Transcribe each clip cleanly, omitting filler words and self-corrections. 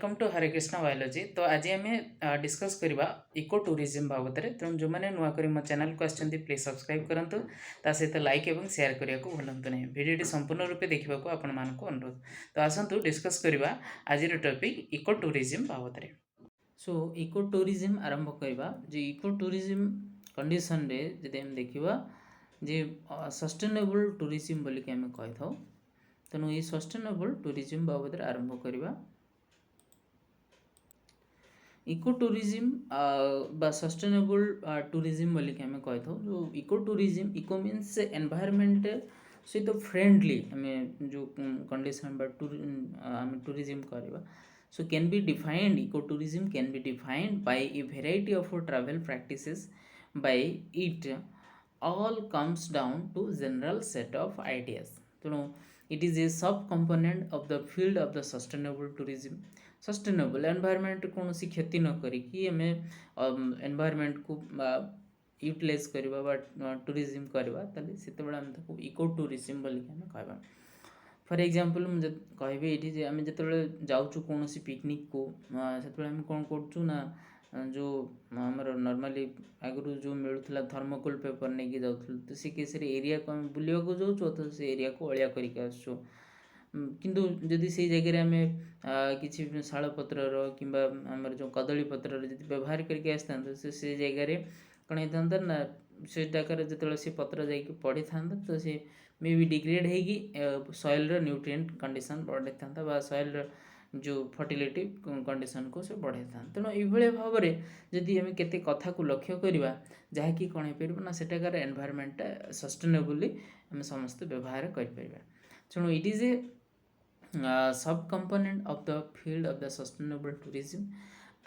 Welcome to Hare Krishna biology. तो आज आम डिस्कस करवा इको टूरिज्म बाबद में। तेणु जो मैंने नुआ कर मो चैनल को आसछन्ति प्लीज सब्सक्राइब करूँ, ता सहित लाइक और शेयर करने को भूलु नहीं। भिडियो संपूर्ण रूपे देखा आपण मानक अनुरोध। तो आसतु डिस्कस करवा आज टॉपिक इको टूरिज्म बाबद में। सो इको टूरिज्म आरंभ करवा जो इको टूरिज्म कंडीशन रे जदि हम देखा जे सस्टेनेबल टूरिज्म बोलिक आम कही था। तेणु ये सस्टेनेबल टूरिज्म बाबद आरंभ करवा। इको टूरिज्म बा सस्टेनेबल टूरिज्म बोलिक आम कही था। जो eco tourism, eco means environment सहित फ्रेंडली आम जो कंडीशन आम टूरिज्म करवा। So can be defined, eco tourism can be defined by a variety of travel practices by it all comes down to general set of ideas. तेणु it is a sub component of the field of the sustainable tourism. Sustainable environment कौन सी क्षति न करी आम environment को utilise करवा tourism करवा से आम इको टूरिज्म बोलिक आम कहवा। फॉर एग्जांपल मुझे कहबी ये आम जो जाऊँ कौन पिकनिक को से आम कौन कर जो आमर नॉर्मली आगु जो मिलूला थर्मोकोल पेपर नहीं कि जाऊँ तो सी केस एरिया को आम बुलाक जाऊँ तो से एरिया को अलिया करके आसु। किंतु जदि से जगह आम कि शाल पत्र कि जो कदली पत्र व्यवहार करके आसता से जगह कौन होता ना से जगह जो सी पत्र जा पड़ी था तो सी मे बी डिग्रेड होगी सॉइल न्यूट्रिएंट कंडीशन बढ़ी था सॉइल जो फर्टिलिटी कंडीशन को से बढ़े था। तेणु ये भाव में जदि आम केते कथा को लक्ष्य करवा जहाँकि कौन हो पार ना सेठाकार एनवायरमेंट सस्टेनेबली आम समस्त व्यवहार करें। तेणु it is a sub component of the field of the sustainable tourism.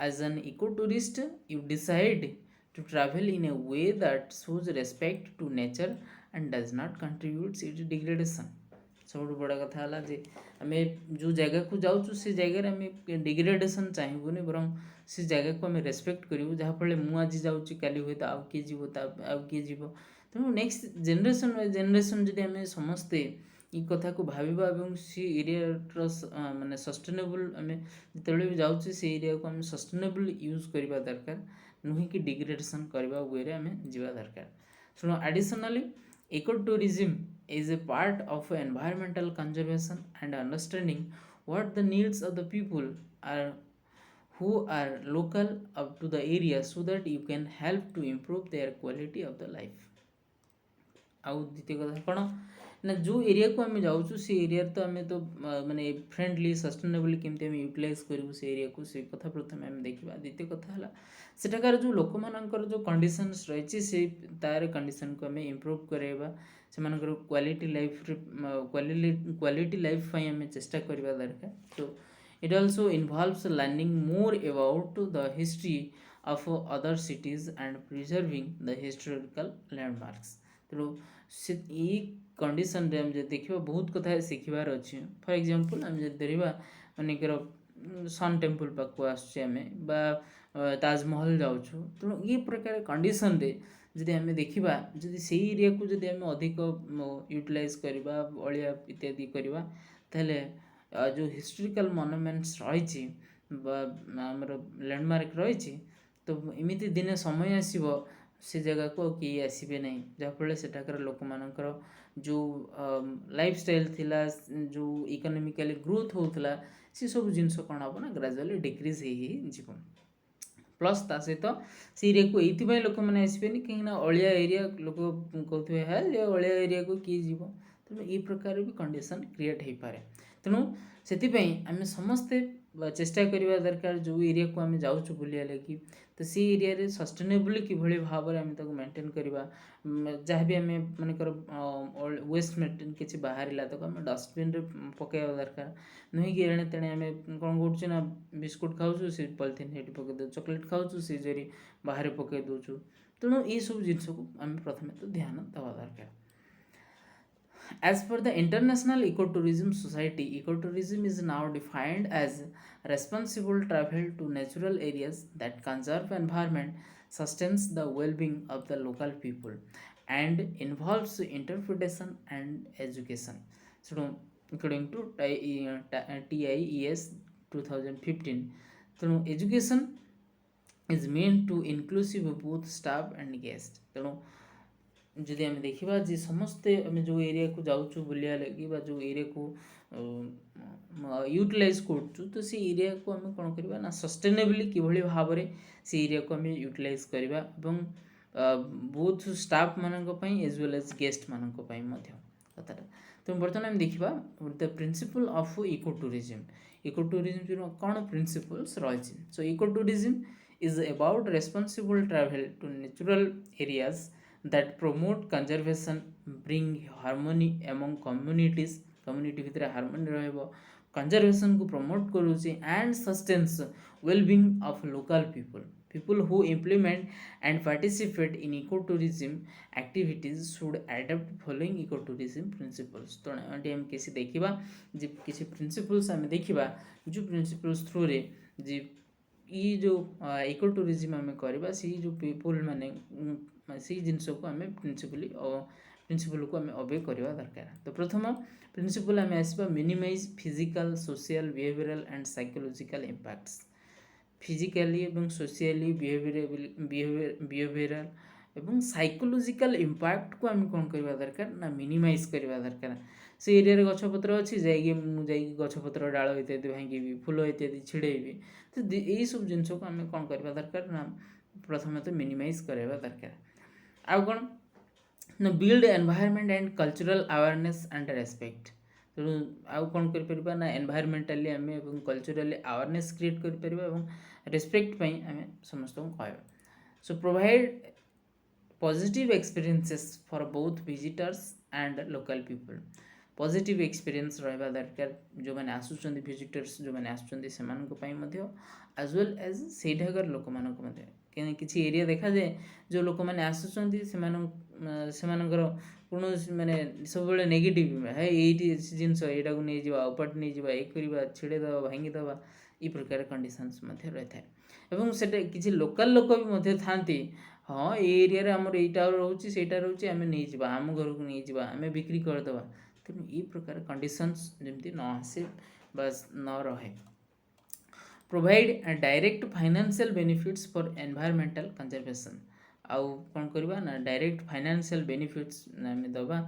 As an eco tourist, you decide to travel in a way that shows respect to nature and does not contribute its degradation. सब बड़ा कथा है जे आम जो जगह को जाऊँ से जगह आम डिग्रेडेशन चाहबूनी बरং से जगह को आम रेस्पेक्ट करूँ जहाँफल मुझे जाऊँगी काली हुए तो आउ किए जीव आउ किए जीव। तेणु नेक्स्ट जेनरेशन बाय जेनरेशन जदि आम समस्ते ये कथा को भाविबा एवं सी एरिया माने सस्टेनेबल आम जो भी जाऊँ से एरिया को आम सस्टेनेबल यूज करवा दरकार, नुहे कि डिग्रेडेशन करवा वे आम जावा दरकार। So additionally eco tourism is a part of environmental conservation and understanding what the needs of the people are who are local up to the area so that you can help to improve their quality of the life. आउ द्वितीय कथा कौन ना जो area को आम जाऊँ से एरिया तो आम तो माने फ्रेंडली सस्टेनेबली केमती आम यूटिलाइज करूँ से एरिया को से कथा प्रथम आम देखा। द्वितीय कथा है सेठाकार जो लोक मानकर जो कंडीशंस रही से तार कंडीशन को आम इम्प्रूव करवा से क्वालिटी लाइफ क्वालिटी लाइफ आम चेष्टा करवा दरकार। तो it also involves learning more about the history of other cities and preserving the historical landmarks. तेणु से कंडीशन रे हम देखा बहुत कथा शिखबार अच्छे। फॉर एग्जांपल आम जो देखा मानकर सन टेम्पल पाक आसमें ताजमहल जाऊँ तेणु ये प्रकार कंडीशन रे जदि आम देखा जदि से एरिया को जदि आम अधिक यूटिलाइज करवा अलिया इत्यादि करवा ताहले जो हिस्टोरिकल मॉन्यूमेंट्स रही आमर लैंडमार्क रही तो इमिति दिने समय आसीबो से जगह को किए आसबे नहीं जहाँफल सेठाकार लोक मानकर जो लाइफस्टाइल थिला जो इकोनॉमिकली ग्रोथ होता से सब जिनस कौन हम ना ग्रेजुअली डिक्रीज हो प्लस ता सहित से एरिया को ये लोक मैंने आसबे कहीं अलिया एरिया लोक कहते हैं अलिया एरिया को किए जीव। तेणु ये प्रकार भी कंडीशन क्रिएट हो पारे। तेणु से आम समस्ते चेष्टा करवा दरकार जो एरिया को आम जाऊँ बुलिया लगी तो सी एरिया रे सस्टेनेबली किभली भाव में आम मेंटेन करवा जहाँ भी आम मानकर वेस्ट मेटेरियल किसी बाहर तो आम डस्टबिन रे पकड़ा दरकार नुहे कि एणे तेणे आम कौन कर बिस्कुट खाऊँ से पॉलिथिन हेटी पकई दे चॉकलेट खाऊँ से जरी बाहर पकई दूचु। तेणु ये सब जिनस को आम प्रथम तो ध्यान देवा दरकार। As per the International Ecotourism Society, ecotourism is now defined as responsible travel to natural areas that conserve environment, sustains the well-being of the local people, and involves interpretation and education. So, according to TIES 2015। ତେଣୁ education is meant to inclusive both staff and guest. तेणु जदि आम देखा जे समस्ते आम जो area को जाऊँ बुलिया लगी जो एरिया को यूटिलाइज करूँ तो से एरिया को आम कौन करवा ना सस्टेनेबली किभली भाव में से एरिया को आम यूटिलाइज करवा बोथ स्टाफ मानी एज वेल एज गेस्ट मानी कथाटा। तो बर्तमान आम देखा the principle of eco tourism कौन प्रिंसिपल्स रही। So eco tourism is about responsible travel to natural areas that promote conservation, bring harmony among communities, community भितर harmony रहइबो, conservation को promote करूची and sustains well-being of local people who implement and participate in ecotourism activities should adopt following ecotourism principles। तो हम किसी देखिबा जे किसी principles हम देखिबा जो प्रिंसिपल्स थ्रू रे जे ये जो इको टूरिज्म आम करवा सी जो पीपुल माने से जिनस को आम प्रिंसिपल को आम ओबे करवा दरकार। तो प्रथम प्रिंसिपल आम आसवा minimise physical social behavioural and psychological impacts. Physically एवं सोशियली बिहेवियरल एवं साइकोलॉजिकल इम्पैक्ट को आम कौन करवा दरकार ना मिनिमाइज करवा दरकार। से एरिया गछपत्र अच्छी जाइए गछपत्र डाल इत्यादि भांगी फूल इत्यादि छिड़ेबी तो यही सब जिनस को आम कौन करवा दरकार ना प्रथम तो मिनिमाइज करवा दरकार। आउ कौन ना build environment and cultural awareness and respect. तेणु आउ कौन कर ना एनवायरमेंटाली आम कल्चरली अवेयरनेस क्रिएट कर रेस्पेक्ट आम समस्त कह। So provide positive experiences for both visitors and local people. Positive experience रहा दरकार जो मैंने आसुचंदी विजिटर्स जो मैंने आसुचंदी सेमानक एज वेल एज सेठाकर लोक मानक किसी एरिया देखा जाए जो लोक मैंने आसुचंदी सेमानकर कौन माने सब नेगेटिव है ये जिनस यहाँ को नहीं जावा उपाट नहीं जावा एक करवा छिड़ेदवा भांगीदवा ये प्रकार कंडीशंस रही है। सेटा किसी लोकल लोक भी था हाँ ये एरिया आमर यहाँ रोचे सेटा रोचे आम नहीं जावा आम घर को नहीं जावा आम बिक्री करदे। तेणु ये प्रकार कंडीशंस जमती न आसे बस न रहे। Provide direct financial benefits for environmental conservation. आउ कौन करवा ना डायरेक्ट फाइनेंशियल बेनिफिट्स आम दबा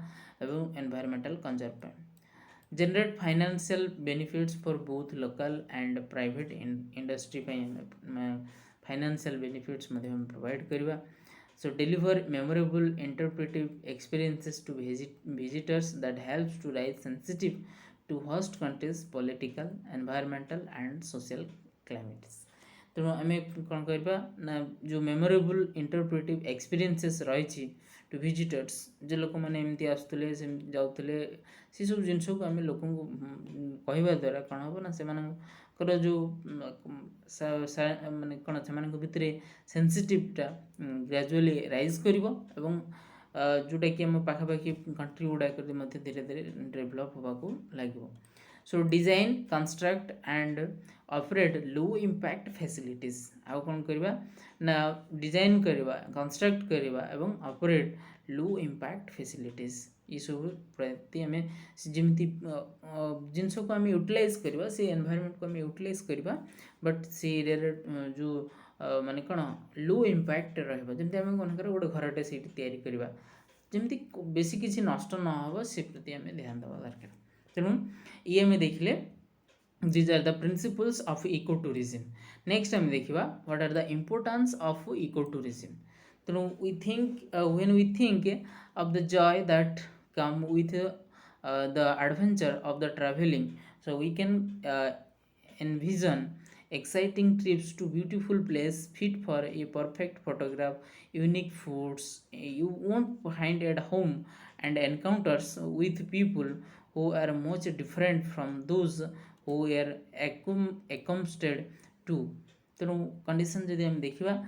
एवं environmental conserve generate financial benefits for both local and private industry financial benefits provide करवा। So deliver memorable interpretive experiences to visitors that helps to raise sensitive to host countries political, environmental and social climates। तेणु आम कौन करवा ना जो memorable interpretive experiences रही to visitors जो लोक मैंने एमती आसुले जाऊे से सब जिनस को आम लोक कहवा द्वारा कौन हम ना से जो माने कौन से भितर सेंसिटिवटा ग्रेजुअली राइज कर जोटा कि आम पाखापाखि कंट्री गुड़ाक धीरे धीरे डेभलप होगा लगे। So design construct and operate low impact facilities. आउ कौन करवा ना डिजाइन करवा कंस्ट्रक्ट करवा एवं ऑपरेट लो इम्पैक्ट फैसिलिटीज ये सब प्रति आम जमी जिनस को आम यूटिलाइज करवा से एनवायरनमेंट को आम यूटिलाइज करवा बट से एरिया जो माने कौन लो इम्पैक्ट रही आम कौन कर गोटे घरटे से करवा जमी बेसी किसी नष्ट न हो से प्रति आम ध्यान देवा दरकार। तेणु ये आम देखिले these are the principles of ecotourism। next आम देखा what are the importance of ecotourism। तेणु we think when we think of the joy that come with the adventure of the traveling, so we can envision exciting trips to beautiful place fit for a perfect photograph, unique foods you won't find at home and encounters with people who are much different from those who are accustomed to। तेणु condition जदि आम देखा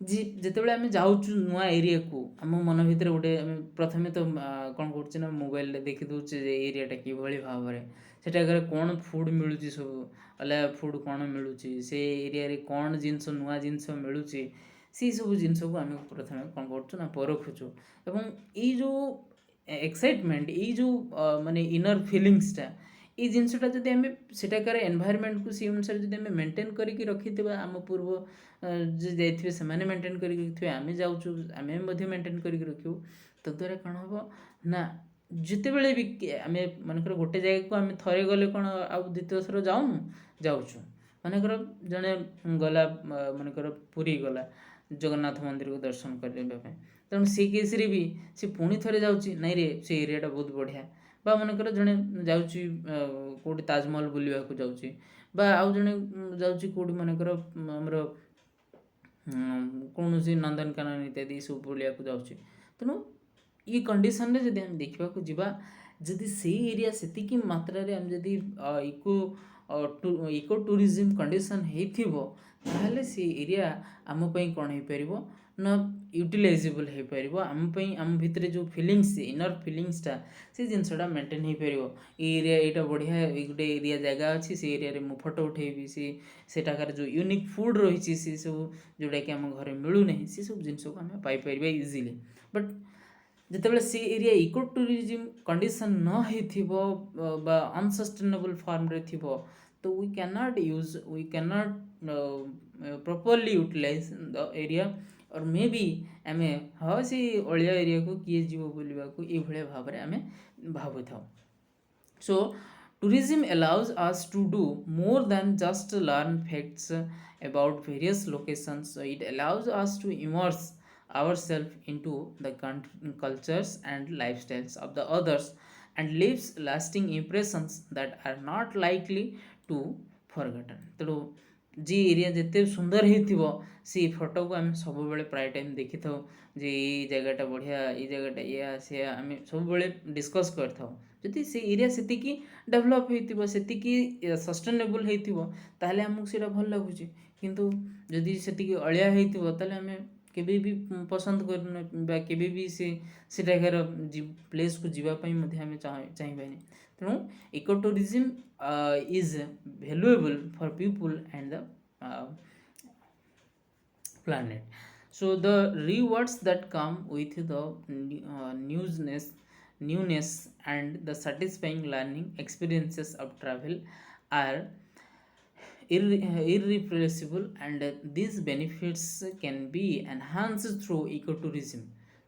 जी जिते आम जाऊँ नुआ area को आम मन भितर गोटे प्रथम तो कौन कर मोबाइल देखी दूचे एरियाटा कि भाव में सेठाकर कौन फूड मिलूँ सब अलग फूड कौन मिलूँ से एरिया कौन जिनस नुआ जिनस मिलूँ से सब जिनस को आम प्रथम कौन कर परखुचु एवं ये जो एक्साइटमेंट ये जो माने इनर फिलिंग्सटा ଏଇ ଜିନିଷଟା ଯଦି ଆମେ ସେଠାକାର ଏନଭାୟରମେଣ୍ଟକୁ ସେଇ ଅନୁସାରେ ଯଦି ଆମେ ମେଣ୍ଟେନ୍ କରିକି ରଖିଥିବା, ଆମ ପୂର୍ବ ଯେ ଯାଇଥିବେ ସେମାନେ ମେଣ୍ଟେନ୍ କରିକି ରଖିଥିବେ, ଆମେ ଯାଉଛୁ ଆମେ ମଧ୍ୟ ମେଣ୍ଟେନ୍ କରିକି ରଖିବୁ। ତଦ୍ୱାରା କ'ଣ ହେବ ନା, ଯେତେବେଳେ ବି ଆମେ ମନେକର ଗୋଟେ ଜାଗାକୁ ଆମେ ଥରେ ଗଲେ କ'ଣ ଆଉ ଦ୍ୱିତୀୟ ଥର ଯାଉଛୁ। ମନେକର ଜଣେ ଗଲା ମନେକର ପୁରୀ ଗଲା ଜଗନ୍ନାଥ ମନ୍ଦିରକୁ ଦର୍ଶନ କରିବା ପାଇଁ, ତେଣୁ ସେଇ କେସ୍ରେ ବି ସେ ପୁଣି ଥରେ ଯାଉଛି, ନାଇଁରେ ସେ ଏରିଆଟା ବହୁତ ବଢ଼ିଆ। ବା ମନେକର ଜଣେ ଯାଉଛି କେଉଁଠି ତାଜମହଲ ବୁଲିବାକୁ ଯାଉଛି, ବା ଆଉ ଜଣେ ଯାଉଛି କେଉଁଠି ମନେକର ଆମର କୌଣସି ନନ୍ଦନକାନନ ଇତ୍ୟାଦି ସବୁ ବୁଲିବାକୁ ଯାଉଛି। ତେଣୁ ଇ କଣ୍ଡିସନରେ ଯଦି ଆମେ ଦେଖିବାକୁ ଯିବା, ଯଦି ସେଇ ଏରିଆ ସେତିକି ମାତ୍ରାରେ ଆମେ ଯଦି ଇକୋ ଟୁରିଜିମ୍ କଣ୍ଡିସନ୍ ହେଇଥିବ, ତାହେଲେ ସେ ଏରିଆ ଆମ ପାଇଁ କ'ଣ ହେଇପାରିବ ନା ୟୁଟିଲାଇଜେବଲ୍ ହେଇପାରିବ। ଆମ ପାଇଁ ଆମ ଭିତରେ ଯେଉଁ ଫିଲିଙ୍ଗସ୍, ଇନର୍ ଫିଲିଙ୍ଗସଟା, ସେ ଜିନିଷଟା ମେଣ୍ଟେନ୍ ହେଇପାରିବ। ଏଇ ଏରିଆ ଏଇଟା ବଢ଼ିଆ, ଏଇ ଗୋଟେ ଏରିଆ ଜାଗା ଅଛି, ସେ ଏରିଆରେ ମୁଁ ଫଟୋ ଉଠେଇବି, ସେଠାକାର ଯେଉଁ ୟୁନିକ୍ ଫୁଡ଼୍ ରହିଛି, ସେସବୁ ଯେଉଁଟାକି ଆମ ଘରେ ମିଳୁନାହିଁ, ସେସବୁ ଜିନିଷକୁ ଆମେ ପାଇପାରିବା ଇଜିଲି। ବଟ୍ ଯେତେବେଳେ ସେ ଏରିଆ ଇକୋ ଟୁରିଜିମ୍ କଣ୍ଡିସନ୍ ନ ହେଇଥିବ ବା ଅନସଷ୍ଟେନେବଲ୍ ଫର୍ମରେ ଥିବ, ତ we cannot properly utilize the area, or maybe ଆମେ ହଁ ସେ ଅଳିଆ ଏରିଆକୁ କିଏ ଯିବ ବୁଲିବାକୁ, ଏଇଭଳିଆ ଭାବରେ ଆମେ ଭାବୁଥାଉ। So tourism allows us to do more than just learn facts about various locations. So it allows us to immerse ourselves into the cultures and lifestyles of the others, and leaves lasting impressions that are not likely to forgotten. ତେଣୁ ଯେ area ଯେତେ ସୁନ୍ଦର ହେଇଥିବ, ସେ ଫଟୋକୁ ଆମେ ସବୁବେଳେ ପ୍ରାୟ time ଦେଖିଥାଉ ଯେ ଏଇ ଜାଗାଟା ବଢ଼ିଆ, ଏଇ ଜାଗାଟା ଏଇଆ ସେୟା, ଆମେ ସବୁବେଳେ ଡିସ୍କସ୍ କରିଥାଉ। ଯଦି ସେ ଏରିଆ ସେତିକି ଡେଭଲପ୍ ହେଇଥିବ, ସେତିକି ସଷ୍ଟେନେବଲ୍ ହେଇଥିବ, ତାହେଲେ ଆମକୁ ସେଇଟା ଭଲ ଲାଗୁଛି। କିନ୍ତୁ ଯଦି ସେତିକି ଅଳିଆ ହେଇଥିବ, ତାହେଲେ ଆମେ କେବେ ବି ପସନ୍ଦ କରୁନା, ବା କେବେ ବି ସେଠାକାର ପ୍ଲେସ୍କୁ ଯିବା ପାଇଁ ମଧ୍ୟ ଆମେ ଚାହିଁବାନି। ତେଣୁ eco tourism is valuable for people and the planet. So the rewards that come with the newness and the satisfying learning experiences of travel are irrepressible, and these benefits can be enhanced through ecotourism.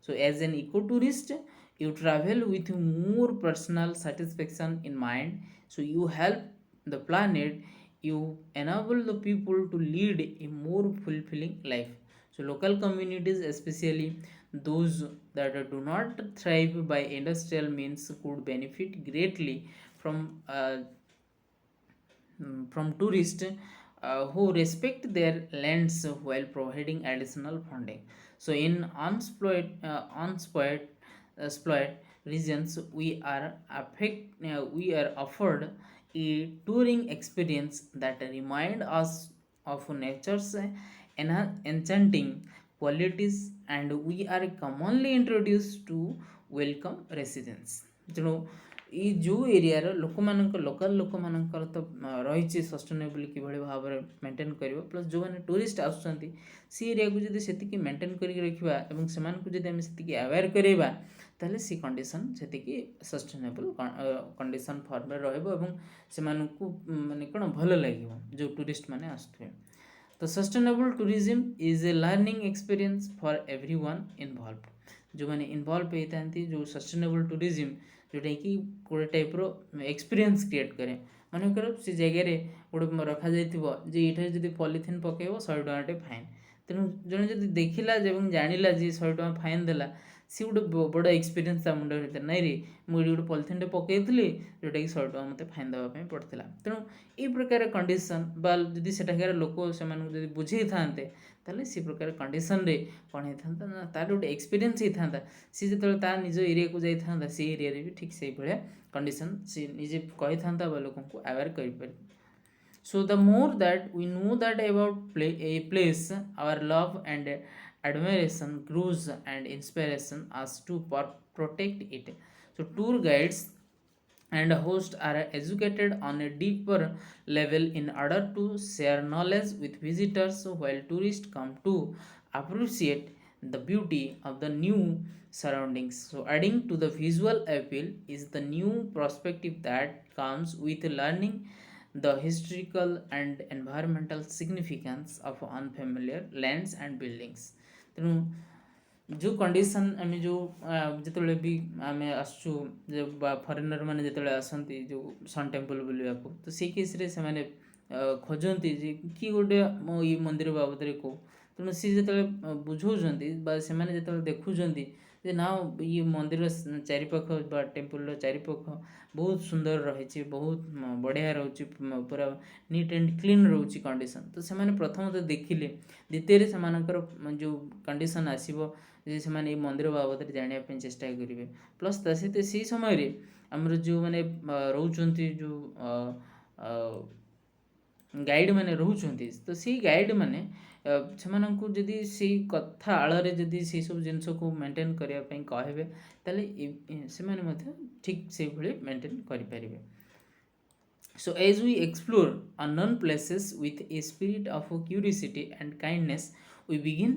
So as an ecotourist, you travel with more personal satisfaction in mind. So you help the planet, you enable the people to lead a more fulfilling life. So local communities, especially those that do not thrive by industrial means, could benefit greatly from tourists who respect their lands while providing additional funding. So in unspoiled regions, we are offered a touring experience that remind us of nature's enchanting qualities, and we are commonly introduced to welcome residents. ତେଣୁ ଏଇ ଯେଉଁ ଏରିଆର local ଲୋକମାନଙ୍କର ତ ରହିଛି sustainable କିଭଳି ଭାବରେ maintain କରିବ, ପ୍ଲସ୍ ଯେଉଁମାନେ ଟୁରିଷ୍ଟ ଆସୁଛନ୍ତି ସେ ଏରିଆକୁ ଯଦି ସେତିକି ମେଣ୍ଟେନ୍ କରିକି ରଖିବା ଏବଂ ସେମାନଙ୍କୁ ଯଦି ଆମେ ସେତିକି ଆୱେର୍ କରାଇବା, ତାହେଲେ ସେ କଣ୍ଡିସନ୍ ସେତିକି ସଷ୍ଟେନେବଲ୍ କଣ୍ଡିସନ୍ ଫର୍ମରେ ରହିବ ଏବଂ ସେମାନଙ୍କୁ ମାନେ କ'ଣ ଭଲ ଲାଗିବ ଯେଉଁ ଟୁରିଷ୍ଟମାନେ ଆସୁଥିବେ। ତ sustainable tourism is a learning experience for every one involve. ଯେଉଁମାନେ ଇନଭଲ୍ଭ ହେଇଥାନ୍ତି ଯେଉଁ ସଷ୍ଟେନେବଲ୍ ଟୁରିଜିମ୍, ଯେଉଁଟାକି ଗୋଟେ ଟାଇପ୍ର ଏକ୍ସପିରିଏନ୍ସ କ୍ରିଏଟ୍ କରେ। ମନେକର ସେ ଜାଗାରେ ଗୋଟେ ରଖାଯାଇଥିବ ଯେ ଏଇଠାରେ ଯଦି ପଲିଥିନ୍ ପକାଇବ 100 ଟଙ୍କାଟେ ଫାଇନ୍। ତେଣୁ ଜଣେ ଯଦି ଦେଖିଲା ଏବଂ ଜାଣିଲା ଯେ 100 ଟଙ୍କା ଫାଇନ୍ ଦେଲା, ସେ ଗୋଟେ ବଡ଼ ଏକ୍ସପିରିଏନ୍ସ ତା ମୁଣ୍ଡ ଭିତରେ, ନାଇଁରେ ମୁଁ ଏଠି ଗୋଟେ ପଲିଥିନ୍ଟେ ପକାଇଥିଲି ଯେଉଁଟାକି 100 ଟଙ୍କା ମୋତେ ଫାଇନ୍ ଦେବା ପାଇଁ ପଡ଼ିଥିଲା। ତେଣୁ ଏଇ ପ୍ରକାର କଣ୍ଡିସନ୍, ବା ଯଦି ସେଠାକାର ଲୋକ ସେମାନଙ୍କୁ ଯଦି ବୁଝେଇଥାନ୍ତେ, ତାହେଲେ ସେ ପ୍ରକାର କଣ୍ଡିସନ୍ରେ କ'ଣ ହେଇଥାନ୍ତା ନା ତା'ର ଗୋଟେ ଏକ୍ସପିରିଏନ୍ସ ହେଇଥାନ୍ତା। ସେ ଯେତେବେଳେ ତା ନିଜ ଏରିଆକୁ ଯାଇଥାନ୍ତା, ସେ ଏରିଆରେ ବି ଠିକ୍ ସେଇଭଳିଆ କଣ୍ଡିସନ୍ ସେ ନିଜେ କହିଥାନ୍ତା ବା ଲୋକଙ୍କୁ ଆୱେର୍ କରିପାରିବ। So the more that we know that about a place, our love and admiration grows and inspiration us to protect it. So tour guides and hosts are educated on a deeper level in order to share knowledge with visitors, while tourists come to appreciate the beauty of the new surroundings. So adding to the visual appeal is the new perspective that comes with learning the historical and environmental significance of unfamiliar lands and buildings. ତେଣୁ ଯେଉଁ condition ଆମେ ଯେଉଁ ଯେତେବେଳେ ବି ଆମେ ଆସୁଛୁ ଯେ ବା foreigner ମାନେ ଯେତେବେଳେ ଆସନ୍ତି ଯେଉଁ ସନ୍ ଟେମ୍ପଲ୍ ବୁଲିବାକୁ, ତ ସେଇ କେସ୍ରେ ସେମାନେ ଖୋଜନ୍ତି ଯେ କି ଗୋଟେ ମୋ ଏଇ ମନ୍ଦିର ବାବଦରେ କହୁ। ତେଣୁ ସିଏ ଯେତେବେଳେ ବୁଝାଉଛନ୍ତି ବା ସେମାନେ ଯେତେବେଳେ ଦେଖୁଛନ୍ତି ଯେ ନା ଇଏ ମନ୍ଦିର ଚାରିପାଖ ବା ଟେମ୍ପଲ୍ର ଚାରିପାଖ ବହୁତ ସୁନ୍ଦର ରହିଛି, ବହୁତ ବଢ଼ିଆ ରହୁଛି, ପୁରା ନିଟ୍ ଆଣ୍ଡ କ୍ଲିନ୍ ରହୁଛି କଣ୍ଡିସନ୍, ତ ସେମାନେ ପ୍ରଥମତଃ ଦେଖିଲେ। ଦ୍ୱିତୀୟରେ ସେମାନଙ୍କର ଯେଉଁ କଣ୍ଡିସନ୍ ଆସିବ ଯେ ସେମାନେ ଏଇ ମନ୍ଦିର ବାବଦରେ ଜାଣିବା ପାଇଁ ଚେଷ୍ଟା କରିବେ। ପ୍ଲସ୍ ତା ସହିତ ସେଇ ସମୟରେ ଆମର ଯେଉଁମାନେ ରହୁଛନ୍ତି ଯେଉଁ ଗାଇଡ଼୍ ମାନେ ରହୁଛନ୍ତି, ତ ସେଇ ଗାଇଡ଼୍ ମାନେ ସେମାନଙ୍କୁ ଯଦି ସେଇ କଥା ଆଳରେ ଯଦି ସେସବୁ ଜିନିଷକୁ ମେଣ୍ଟେନ୍ କରିବା ପାଇଁ କହିବେ, ତାହେଲେ ସେମାନେ ମଧ୍ୟ ଠିକ୍ ସେଇଭଳି ମେଣ୍ଟେନ୍ କରିପାରିବେ। So as we explore unknown places with a spirit of curiosity and kindness, we begin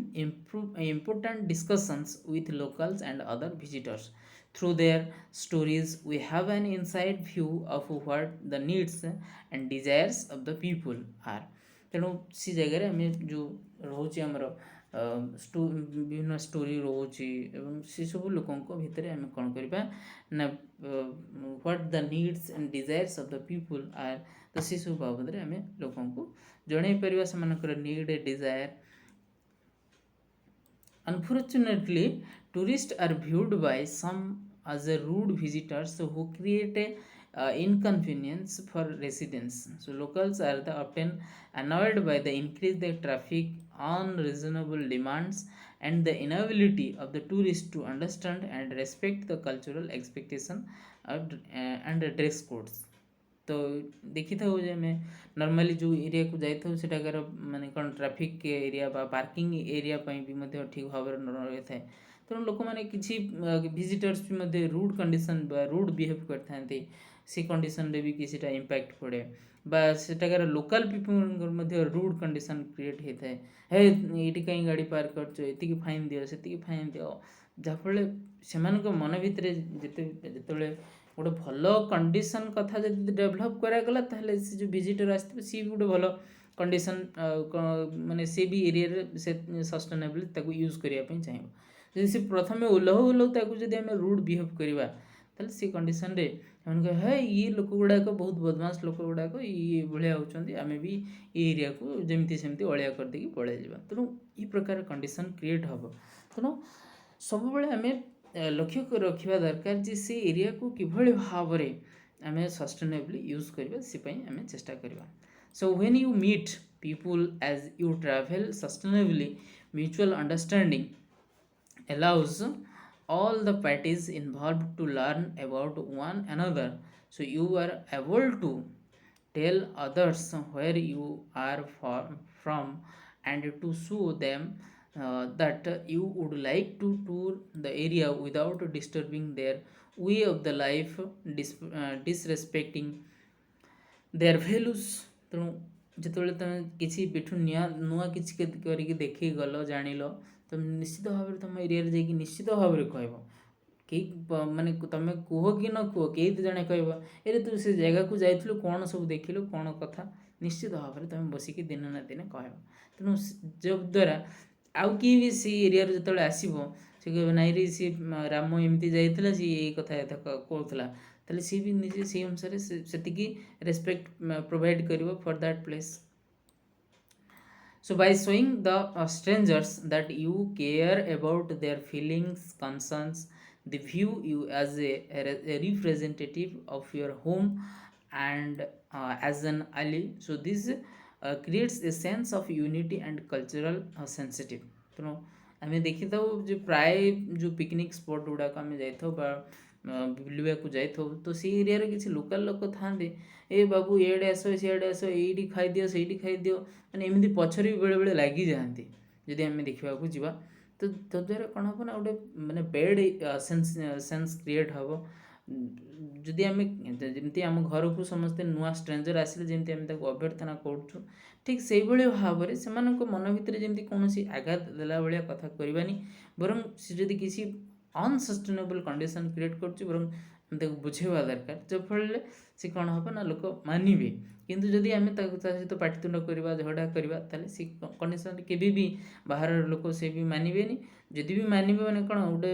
important discussions with locals and other visitors. Through their stories, we have an inside view of what the needs and desires of the people are. ତେଣୁ ସେ ଜାଗାରେ ଆମେ ଯେଉଁ ରହୁଛି ଆମର ବିଭିନ୍ନ story ରହୁଛି ଏବଂ ସେସବୁ ଲୋକଙ୍କ ଭିତରେ ଆମେ କ'ଣ କରିବା ନା what the needs and desires of the people are, ତ ସେସବୁ ବାବଦରେ ଆମେ ଲୋକଙ୍କୁ ଜଣାଇ ପାରିବା ସେମାନଙ୍କର need desire. Unfortunately, tourists are viewed by some as a rude visitors who create a inconvenience for residents. So locals are often annoyed by the increased traffic, unreasonable demands, and the inability of the tourists to understand and respect the cultural expectation and dress codes. तो देखी था जे आम normally जो area को जाई था सेटाकार माने कौन ट्रैफिक एरिया बा पार्किंग एरिया भी ठीक भाव न रही था। तेणु लोक मैंने किसी विजिटर्स भी रूड कंडीशन बा रूड बिहेव करते से कंडीशन रे भी किसी इम्पैक्ट पड़े बा सेटाकार local people rude condition create होता है। हे ये कहीं गाड़ी पार्क कर फाइन दियो से फाइन दियो, जहाँफल से मन भितर जिते गोटे भल कंडीशन कथा जब डेभलप करागला ताहले से जो विजिटर आसते सी भी गोटे भल कंडीशन माने से भी एरिया से सस्टेनेबल ताको यूज करने चाहिए। जब से प्रथम ओल्हू ताको जब आम रूड बिहेव करवा ताहले से कंडीशन रे है ये लोक गुड़ाक बहुत बदमाश लोक गुड़ाक ये भाया होती आम भी ये एरिया को जमती सेमती अलिया करदे पलि जावा। तेणु ये प्रकार कंडीशन क्रिएट हम। तेणु सब आम लक्ष्य रखा दरकार जे से एरिया को किभली भाव आम सस्टेनेबली यूज करवा से आम चेष्टा करवा। So when you meet people as you travel sustainably, mutual understanding allows all the parties involved to learn about one another. So you are able to tell others where you are from and to show them that you would like to tour the area without disturbing their way of the life, disrespecting their values. ତେଣୁ ଯେତେବେଳେ ତୁମେ କିଛି ପିଠୁ ନୂଆ କିଛି କରିକି ଦେଖି ଗଲ ଜାଣିଲ, ତୁମେ ନିଶ୍ଚିତ ଭାବରେ ତୁମ ଏରିଆରେ ଯାଇକି ନିଶ୍ଚିତ ଭାବରେ କହିବ। କେହି ମାନେ ତୁମେ କୁହ କି ନ କୁହ କେହି ତ ଜଣେ କହିବ ଏରେ ତୁ ସେ ଜାଗାକୁ ଯାଇଥିଲୁ କ'ଣ ସବୁ ଦେଖିଲୁ କ'ଣ କଥା, ନିଶ୍ଚିତ ଭାବରେ ତୁମେ ବସିକି ଦିନେ ନା ଦିନେ କହିବ। ତେଣୁ ଯଦ୍ୱାରା ଆଉ କିଏ ବି ସେ ଏରିଆରୁ ଯେତେବେଳେ ଆସିବ ସେ କହିବ ନାଇଁରେ ସେ ରାମ ଏମିତି ଯାଇଥିଲା ସେ ଏଇ କଥା କହୁଥିଲା, ତାହେଲେ ସିଏ ବି ନିଜେ ସେଇ ଅନୁସାରେ ସେତିକି ରେସ୍ପେକ୍ଟ ପ୍ରୋଭାଇଡ଼ କରିବ for that place. So by showing the strangers that you care about their feelings, concerns, they view you as a representative of your home and as an ally. So this creates a sense of unity and cultural sensitive. ତେଣୁ ଆମେ ଦେଖିଥାଉ ଯେ ପ୍ରାୟ ଯେଉଁ picnic spot ଗୁଡ଼ାକ ଆମେ ଯାଇଥାଉ ବା ବୁଲିବାକୁ ଯାଇଥାଉ, ତ ସେଇ ଏରିଆରେ କିଛି ଲୋକାଲ ଲୋକ ଥାଆନ୍ତି ଏ ବାବୁ ଇଆଡ଼େ ଆସ ସିଆଡ଼େ ଆସ ଏଇଠି ଖାଇଦିଅ ସେଇଠି ଖାଇଦିଅ, ମାନେ ଏମିତି ପଛରେ ବି ବେଳେବେଳେ ଲାଗିଯାଆନ୍ତି ଯଦି ଆମେ ଦେଖିବାକୁ ଯିବା। ତ ତଦ୍ୱାରା କ'ଣ ହେବ ନା ଗୋଟେ ମାନେ ବେଡ୍ ସେନ୍ସ କ୍ରିଏଟ୍ ହେବ। ଯଦି ଆମେ ଯେମିତି ଆମ ଘରକୁ ସମସ୍ତେ ନୂଆ ଷ୍ଟ୍ରେଞ୍ଜର ଆସିଲେ ଯେମିତି ଆମେ ତାକୁ ଅଭ୍ୟର୍ଥନା କରୁଛୁ, ठीक ସେଇଭଳି ଭାବରେ ସେମାନଙ୍କ ମନ ଭିତରେ ଯେମିତି କୌଣସି ଆଘାତ ଦେଲା ଭଳିଆ କଥା କରିବାନି, ବରଂ ସେ ଯଦି କିଛି ଅନସଷ୍ଟେନେବଲ୍ କଣ୍ଡିସନ୍ କ୍ରିଏଟ୍ କରୁଛି ବରଂ ଆମେ ତାକୁ ବୁଝେଇବା ଦରକାର, ଯାହାଫଳରେ ସେ କ'ଣ ହେବ ନା ଲୋକ ମାନିବେ। କିନ୍ତୁ ଯଦି ଆମେ ତାକୁ ତା ସହିତ ପାଟିତୁଣ୍ଡ କରିବା, ଝଗଡ଼ା କରିବା, ତାହେଲେ ସେ କଣ୍ଡିସନ୍ରେ କେବେ ବି ବାହାରର ଲୋକ ସେ ବି ମାନିବେନି। ଯଦି ବି ମାନିବେ ମାନେ କ'ଣ ଗୋଟେ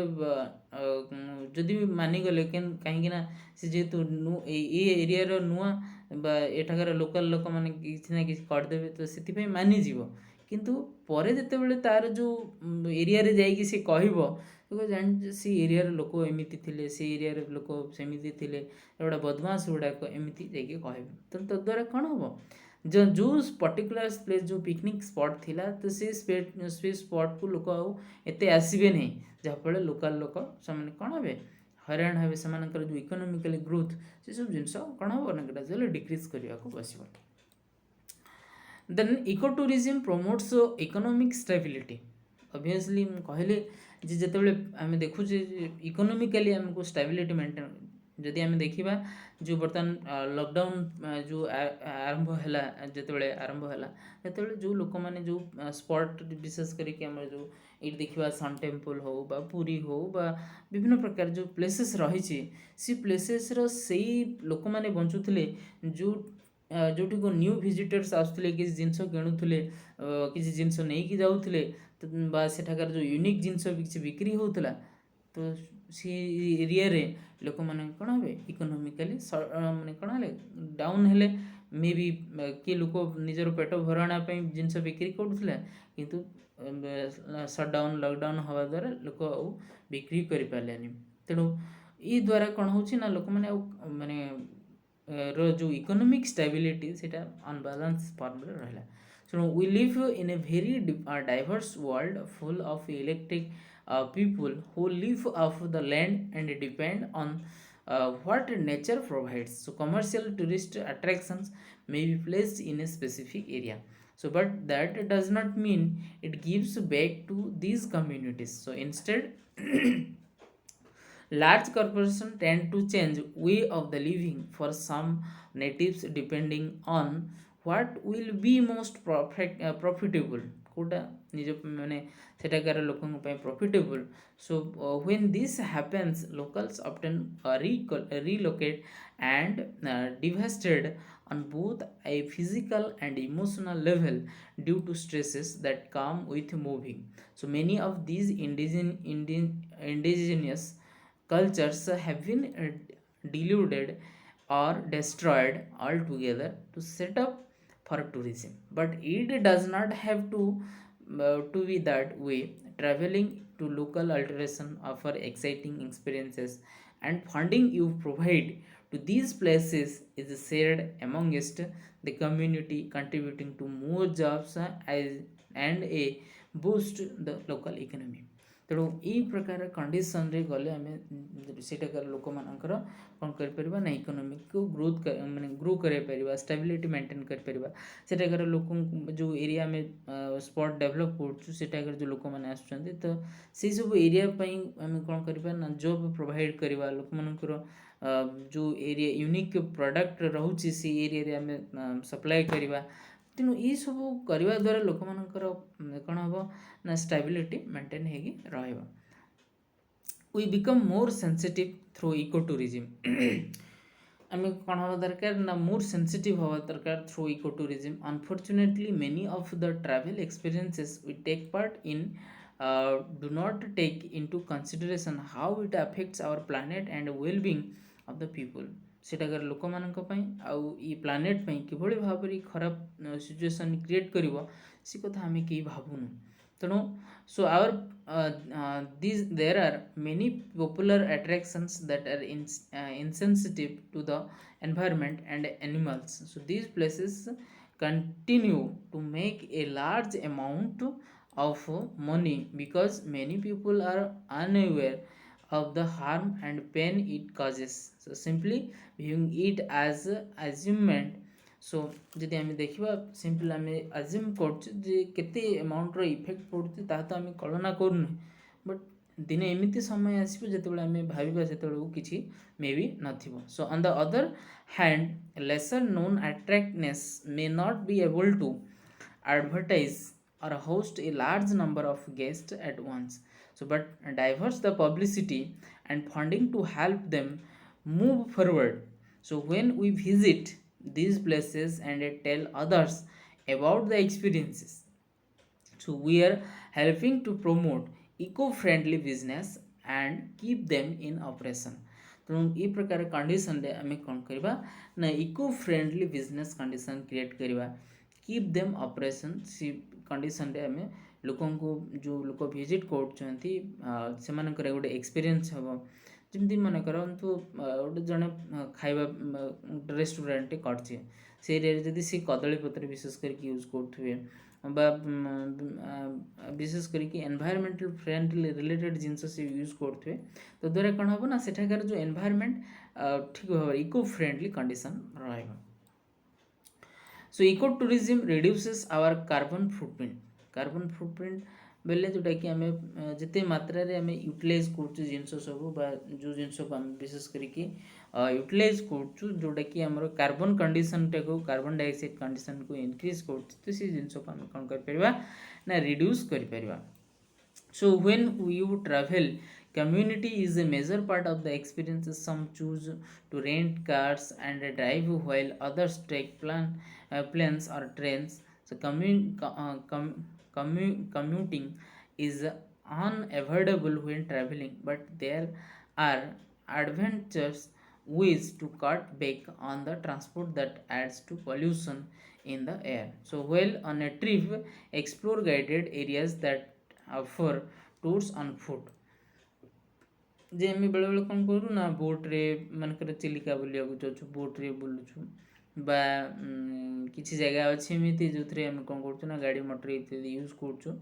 ଯଦି ବି ମାନିଗଲେ କାହିଁକି ନା ସେ ଯେହେତୁ ଏଇ ଏରିଆର ନୂଆ ବା ଏଠାକାର ଲୋକାଲ ଲୋକମାନେ କିଛି ନା କିଛି କରିଦେବେ ତ ସେଥିପାଇଁ ମାନିଯିବ। କିନ୍ତୁ ପରେ ଯେତେବେଳେ ତାର ଯେଉଁ ଏରିଆରେ ଯାଇକି ସେ କହିବ ଜାଣିଛି ସେ ଏରିଆର ଲୋକ ଏମିତି ଥିଲେ, ସେ ଏରିଆର ଲୋକ ସେମିତି ଥିଲେ, ଏଗୁଡ଼ା ବଦମାସ ଗୁଡ଼ାକ ଏମିତି ଯାଇକି କହିବେ। ତ ତଦ୍ୱାରା କ'ଣ ହେବ, ଯେଉଁ ପର୍ଟିକୁଲାର ପ୍ଲେସ୍ ଯେଉଁ ପିକନିକ୍ ସ୍ପଟ୍ ଥିଲା ତ ସେ ସ୍ପଟ୍କୁ ଲୋକ ଆଉ ଏତେ ଆସିବେ ନାହିଁ, ଯାହାଫଳରେ ଲୋକାଲ ଲୋକ ସେମାନେ କ'ଣ ହେବେ, ହଇରାଣ ହେବେ। ସେମାନଙ୍କର ଯେଉଁ ଇକୋନୋମିକାଲି ଗ୍ରୋଥ୍ ସେସବୁ ଜିନିଷ କ'ଣ ହେବ ନା ଗ୍ରାଜୁଆଲି ଡିକ୍ରିଜ୍ କରିବାକୁ ବସିବ। Then eco tourism promotes economic stability. Obviously ମୁଁ କହିଲି ଯେ ଯେତେବେଳେ ଆମେ ଦେଖୁଛେ ଇକୋନୋମିକାଲି ଆମକୁ ଷ୍ଟାବିଲିଟି ମେଣ୍ଟେନ୍, ଯଦି ଆମେ ଦେଖିବା ଯେଉଁ ବର୍ତ୍ତମାନ ଲକଡାଉନ୍ ଯେଉଁ ଯେତେବେଳେ ଆରମ୍ଭ ହେଲା ସେତେବେଳେ ଯେଉଁ ଲୋକମାନେ ଯେଉଁ ସ୍ପଟ୍ ବିଶେଷ କରିକି ଆମର ଯେଉଁ ଏଇଠି ଦେଖିବା ସନ୍ ଟେମ୍ପଲ୍ ହେଉ ବା ପୁରୀ ହେଉ ବା ବିଭିନ୍ନ ପ୍ରକାର ଯେଉଁ ପ୍ଲେସେସ୍ ରହିଛି, ସେ ପ୍ଲେସେସ୍ର ସେଇ ଲୋକମାନେ ବଞ୍ଚୁଥିଲେ ଯେଉଁଠିକୁ ନ୍ୟୁ ଭିଜିଟର୍ସ ଆସୁଥିଲେ, କିଛି ଜିନିଷ କିଣୁଥିଲେ, କିଛି ଜିନିଷ ନେଇକି ଯାଉଥିଲେ ବା ସେଠାକାର ଯେଉଁ ୟୁନିକ୍ ଜିନିଷ କିଛି ବିକ୍ରି ହେଉଥିଲା, ତ ସେ ଏରିଆରେ ଲୋକମାନେ କ'ଣ ହେବେ, ଇକୋନୋମିକାଲି ମାନେ କ'ଣ ହେଲେ ଡାଉନ୍ ହେଲେ। ମେ ବି କିଏ ଲୋକ ନିଜର ପେଟ ଭରଣା ପାଇଁ ଜିନିଷ ବିକ୍ରି କରୁଥିଲା, କିନ୍ତୁ ସଟ୍ଡାଉନ୍ ଲକଡାଉନ୍ ହେବା ଦ୍ୱାରା ଲୋକ ଆଉ ବିକ୍ରି କରିପାରିଲେନି। ତେଣୁ ଏଇ ଦ୍ୱାରା କ'ଣ ହେଉଛି ନା ଲୋକମାନେ ଆଉ ମାନେ ଯେଉଁ ଇକୋନୋମିକ୍ ଷ୍ଟାବିଲିଟି ସେଇଟା ଅନବାଲାନ୍ସ ଫର୍ମରେ ରହିଲା। So we live in a very diverse world full of electric people who live off the land and depend on what nature provides. So commercial tourist attractions may be placed in a specific area. So but that does not mean it gives back to these communities. So instead large corporations tend to change way of the living for some natives depending on what will be most profitable, କୋଉଟା ନିଜ ମାନେ ସେଠାକାର ଲୋକଙ୍କ ପାଇଁ profitable. So when this happens, locals often relocate and devastated on both a physical and emotional level due to stresses that come with moving. So many of these indigenous cultures have been diluted or destroyed altogether to set up for tourism. But it does not have to be that way. Traveling to local alteration offer exciting experiences, and funding you provide to these places is shared amongst the community, contributing to more jobs and a boost the local economy. ତେଣୁ ଏଇ ପ୍ରକାର କଣ୍ଡିସନରେ ଗଲେ ଆମେ ସେଠାକାର ଲୋକମାନଙ୍କର କ'ଣ କରିପାରିବା ନା ଇକୋନୋମିକକୁ ଗ୍ରୋ କରାଇପାରିବା, ଷ୍ଟାବିଲିଟି ମେଣ୍ଟେନ୍ କରିପାରିବା। ସେଠାକାର ଲୋକଙ୍କୁ ଯେଉଁ ଏରିଆ ଆମେ ସ୍ପଟ୍ ଡେଭଲପ୍ କରୁଛୁ, ସେଠାକାର ଯେଉଁ ଲୋକମାନେ ଆସୁଛନ୍ତି, ତ ସେହିସବୁ ଏରିଆ ପାଇଁ ଆମେ କ'ଣ କରିବା ନା ଜବ୍ ପ୍ରୋଭାଇଡ଼ କରିବା, ଲୋକମାନଙ୍କର ଯେଉଁ ଏରିଆ ୟୁନିକ୍ ପ୍ରଡ଼କ୍ଟ ରହୁଛି ସେ ଏରିଆରେ ଆମେ ସପ୍ଲାଏ କରିବା। ତେଣୁ ଏଇସବୁ କରିବା ଦ୍ୱାରା ଲୋକମାନଙ୍କର କ'ଣ ହେବ ନା ଷ୍ଟାବିଲିଟି ମେଣ୍ଟେନ୍ ହେଇକି ରହିବ। we become more sensitive through eco tourism. ଆମେ କ'ଣ ହେବା ଦରକାର ନା more sensitive ହେବା ଦରକାର through eco tourism. Unfortunately, many of the travel experiences we take part in do not take into consideration how it affects our planet and well-being of the people. ସେଠାକାର ଲୋକମାନଙ୍କ ପାଇଁ ଆଉ ଇ ପ୍ଲାନେଟ୍ ପାଇଁ କିଭଳି ଭାବରେ ଖରାପ ସିଚୁଏସନ୍ କ୍ରିଏଟ୍ କରିବ ସେ କଥା ଆମେ କେହି ଭାବୁନୁ। ତେଣୁ so there are many popular attractions that are insensitive to the environment and animals. So these places continue to make a large amount of money because many people are unaware of the harm and pain it causes. So simply viewing it as achievement. So ଯଦି ଆମେ ଦେଖିବା simple ଆମେ assume କରୁଛୁ ଯେ କେତେ ଆମାଉଣ୍ଟର effect ପଡ଼ୁଛି ତାହା ତ ଆମେ କଳନା କରୁନେ, ବଟ୍ ଦିନେ ଏମିତି ସମୟ ଆସିବ ଯେତେବେଳେ ଆମେ ଭାବିବା ସେତେବେଳକୁ କିଛି ମେ ବି ନଥିବ। So on the other hand lesser known attractiveness may not be able to advertise or host a large number of guests at once. So, but diverse the publicity and funding to help them move forward. So, when we visit these places and tell others about the experiences, so we are helping to promote eco-friendly business and keep them in operation. ତେଣୁ ଏ ପ୍ରକାର କଣ୍ଡିସନରେ ଆମେ କ'ଣ କରିବା ନା eco friendly business condition create କରିବା keep them operation ସେ କଣ୍ଡିସନରେ ଆମେ ଲୋକଙ୍କୁ ଯେଉଁ ଲୋକ ଭିଜିଟ୍ କରୁଛନ୍ତି ସେମାନଙ୍କର ଗୋଟେ ଏକ୍ସପିରିଏନ୍ସ ହେବ ଯେମିତି ମନେ କରନ୍ତୁ ଗୋଟେ ଜଣେ ଖାଇବା ରେଷ୍ଟୁରାଣ୍ଟଟେ କରିଛି ସେ ଏରିଆରେ ଯଦି ସେ କଦଳୀ ପତ୍ର ବିଶେଷ କରିକି ୟୁଜ୍ କରୁଥିବେ বা ବିଶେଷ କରିକି ଏନଭାୟରମେଣ୍ଟାଲ ଫ୍ରେଣ୍ଡଲି ରିଲେଟେଡ୍ ଜିନିଷ ସେ ୟୁଜ୍ କରୁଥିବେ ତ ଦ୍ୱାରା କ'ଣ ହେବ ନା ସେଠାକାର ଯେଉଁ ଏନଭାୟରମେଣ୍ଟ ଠିକ୍ ଭାବରେ ଇକୋ ଫ୍ରେଣ୍ଡଲି କଣ୍ଡିସନ୍ ରହିବ। So ecotourism reduces our carbon footprint बेले जोटाकि आम जिते मात्रा आम यूटिलाइज कर जिनस सब जो जिनस को आम विशेष करके यूटिलाइज कर जोटा कि आम कार्बन कंडीशन टाक कार्बन डाइऑक्साइड कंडीशन को इनक्रीज कर जिनस को आम कौन कर ना रिड्यूस कर। So when you travel, community is a major part of the experiences. Some choose to rent cars and drive while others take planes or trains. So commuting is unavoidable when traveling, but there are adventures ways to cut back on the transport that adds to pollution in the air. So while on a trip, explore guided areas that offer tours on foot. जे आम बेले बेले कौन करूँ ना बोट्रे मानकर चिलिका बुलिया जाऊँ बोट्रे बुलुचु बा किसी जगह अच्छी एमती जो थे आम कौन करूँ ना गाड़ी मोटर इत्यादि यूज करूँ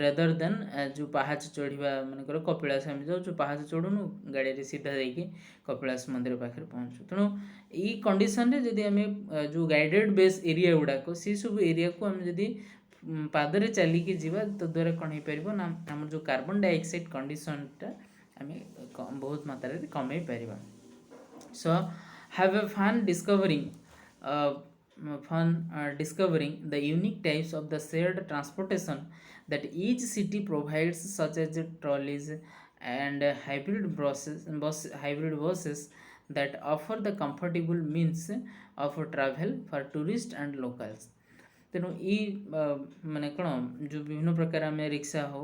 रेदर देन जो पाहाच चढ़ा मानकर कपिलास आम जाऊँ पाहाच चढ़ुनु गाड़ी सीधा जाकि कपिलास मंदिर पाखे पहुँचु। तेणु यही कंडीशन रे जदि आम जो गाइडेड बेस एरिया गुड़ाक सी सब एरिया को आम जदि पादरे चलिकी जीवा तो द्वारा कौन हो पार ना आम जो कार्बन डाइऑक्साइड कंडीशनटा आम बहुत मात्रा कमे पार। So have a fun discovering the unique types of the shared transportation that each city provides, such as trolleys and hybrid buses that offer the comfortable means of travel for tourists and locals. तेणु माने कौन जो विभिन्न प्रकार आम rickshaw हो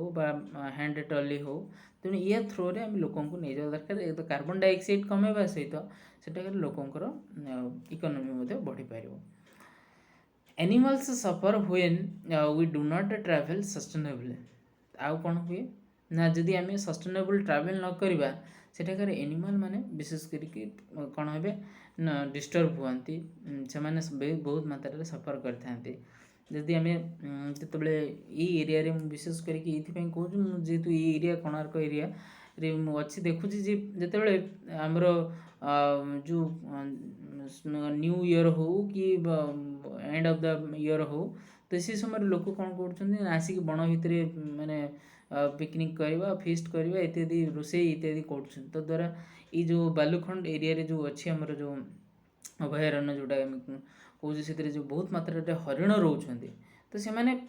hand trolley हो तेणु या थ्रो रे आम लोक नहीं जावा दरकार एक तो कार्बन डाइऑक्साइड कमेवा सहित सेटाकर लोकंकर इकोनॉमी बढ़ी पार। Animals suffer when we do not travel sustainable आउ कौन हुए ना जदि आम सस्टेनेबल ट्रैवल न करवा सेठाकार एनिमल माने विशेष करके कौन हे ना डिस्टर्ब हुआंती से बहुत मात्रा सफर करते जदि आम जिते ये एरिया रे विशेष करके ये कहूँ जेहेतु ये एरिया कोणार्क एरिया रे अच्छी देखुची जिते आमर जो न्यू ईयर हो कि एंड ऑफ द ईयर हो तो से समय लोक कौन कर आसिक बण भितर माने पिकनिक करवा फिस्ट करवा इत्यादि रोसे इत्यादि कर तो द्वारा ये जो बालुखंड एरिया रे जो अच्छी आमर जो अभयारण्य जोटा कौन से जो बहुत मात्रा हरिण रोच तो से माने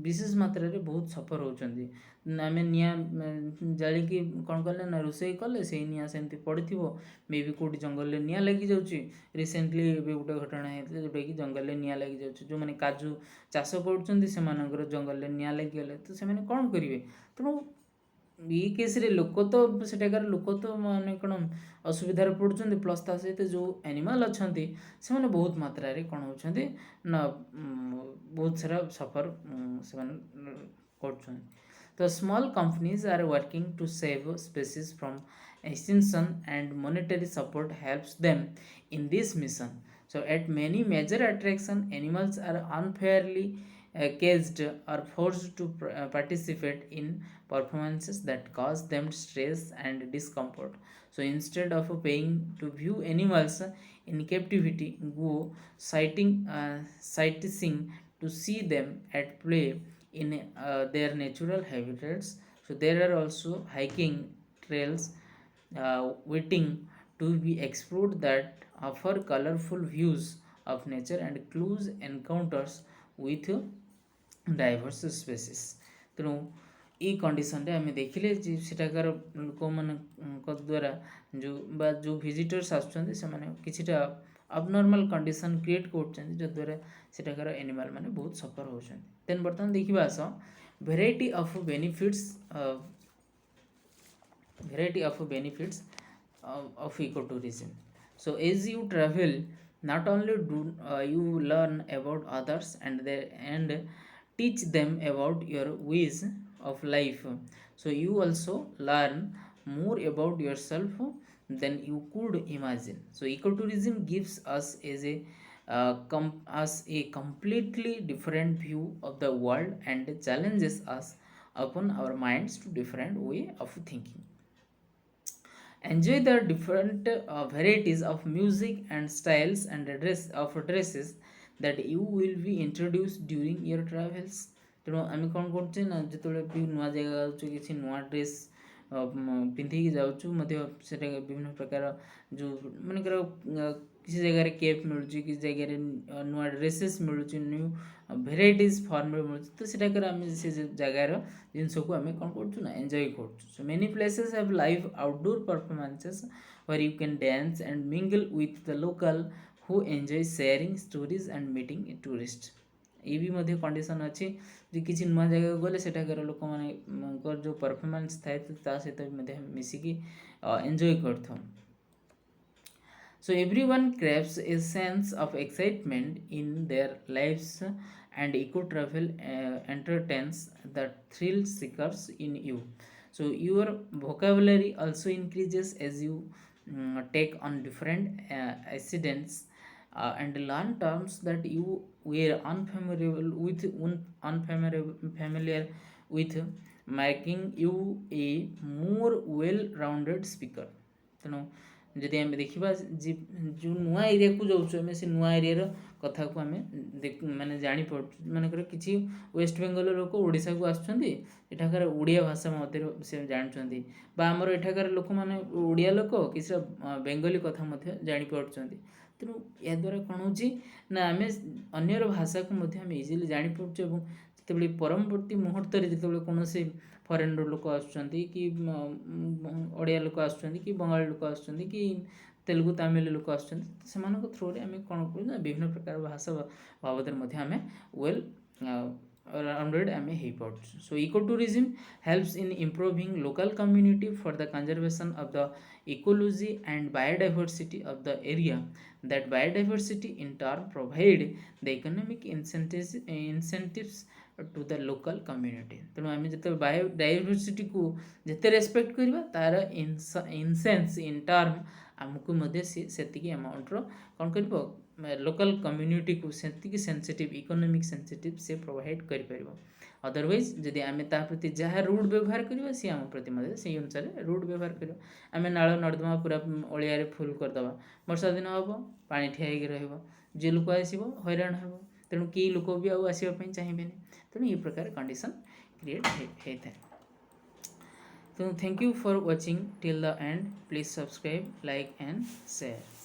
विशेष मात्रा बहुत सफर होती आम निआ जालिकी कौन कले ना रोसे कले से निआ सेमती पड़ी मे भी कौटी जंगल निआ लगी जाऊँगी रिसेंटली गोटे घटना होता जोटा कि जंगल निआ लगी जाऊँगी जो मैंने काजू चाष कर जंगल निआ लगिगले तो से कौन करेंगे। तेणु ये केस रे लोक तो सेठाकार लोक तो माने कौन असुविधार पड़ुंट प्लस ता सहित जो एनिमल अच्छा से बहुत मात्रा कौन होती ना बहुत सारा सफर से कर। तो small companies are working to save species from extinction and monetary support helps them in this mission. So at many major attractions animals are unfairly caged or forced to participate in performances that cause them stress and discomfort. So instead of paying to view animals in captivity, go sightseeing to see them at play in their natural habitats. So there are also hiking trails waiting to be explored that offer colorful views of nature and close encounters with diverse species. तेणु ये condition आम देखिले सेठाकार लोक मान द्वारा जो जो visitors आसुच्चंदी से किछिटा अबनॉर्मल कंडीशन क्रिएट करछंदी जद्वारा सेठाकार एनिमल माने बहुत सफर होछंदी। देन बर्तमान देखिबा आस variety of benefits of ecotourism. So as you travel, not only do you learn about others and teach them about your ways of life, so you also learn more about yourself than you could imagine. So ecotourism gives us a completely different view of the world and challenges us upon our minds to different way of thinking. Enjoy the different varieties of music and styles and dresses that you will be introduced during your travels. ତେଣୁ ଆମେ କ'ଣ କରୁଛେ ନା ଯେତେବେଳେ ବି ନୂଆ ଜାଗା ଯାଉଛୁ କିଛି ନୂଆ ଡ୍ରେସ୍ ପିନ୍ଧିକି ଯାଉଛୁ ମଧ୍ୟ ସେଟା ବିଭିନ୍ନ ପ୍ରକାର ଯେଉଁ ମନେକର କିଛି ଜାଗାରେ କେପ୍ ମିଳୁଛି କିଛି ଜାଗାରେ ନୂଆ ଡ୍ରେସେସ୍ ମିଳୁଛି ନ୍ୟୁ ଭେରାଇଟିଜ୍ ଫର୍ମରେ ମିଳୁଛି ତ ସେଟାକରେ ଆମେ ସେ ଜାଗାର ଜିନିଷକୁ ଆମେ କ'ଣ କରୁଛୁ ନା ଏନ୍ଜୟ କରୁଛୁ। So many places have live outdoor performances where you can dance and mingle with the local who enjoy sharing stories and meeting tourists। ये भी मध्य कंडीशन अच्छी जो किसी नुआ जगह गले सेठाकर लोक माने जो परफॉर्मेंस थाए तो ता सहित भी मिसिकी enjoy करथौ। So everyone craves a sense of excitement in their lives and eco travel entertains the thrill seekers in you. So your vocabulary also increases as you take on different accidents and learn terms that you were unfamiliar with, making you a more well-rounded speaker। तेणु जदि आम देखा जो नुआ area को जाऊँ आम से नुआ एरिया कथा को आम माने जापर मानकर किसी वेस्ट बेंगल लोक ओडिशा को आठाकार ओडिया भाषा मध्य से जानते आमर एठाकार लोक मैंने ओडिया लोक किसी बेंगली कथा जापर। तेणु या द्वारा कौन हो आम अन्यर भाषा को इजिली जापर जिते परवर्ती मुहूर्त जो कौन फरेन लोक आसुँच कि ओडिया लोक आसुँच कि बंगाली लोक आसुँच कि तेलुगु तमिल लोक आसुँच से थ्रू आम कौन कर विभिन्न प्रकार भाषा बाबद आम वेल राउंडेड आम हो पार्छ। So eco tourism helps in improving local community for the conservation of the ecology and biodiversity of the area। that biodiversity in turn provide the economic incentives to the local community। तेणु आम जो biodiversity को जिते respect करवा तार इनसेंस in term आमको से अमाउंटर कौन कर लोकल कम्युनिटी को से सेंसिटिव इकोनॉमिक सेंसिटिव से प्रोवाइड कर। अदरवाइज जदि आम ता प्रति जहाँ रूड व्यवहार करवा सी आम प्रति से अनुसार रूड व्यवहार कर आम नाल नर्दमा पूरा अलिया फुल करदे वर्षा दिन हम पा ठिया रही लोक आसो हैरान हो तेणु कई लोक भी आसवाई चाहिए तेणु ये प्रकार कंडीशन क्रिएट होता है। तो thank you for watching till the end. Please subscribe like and share.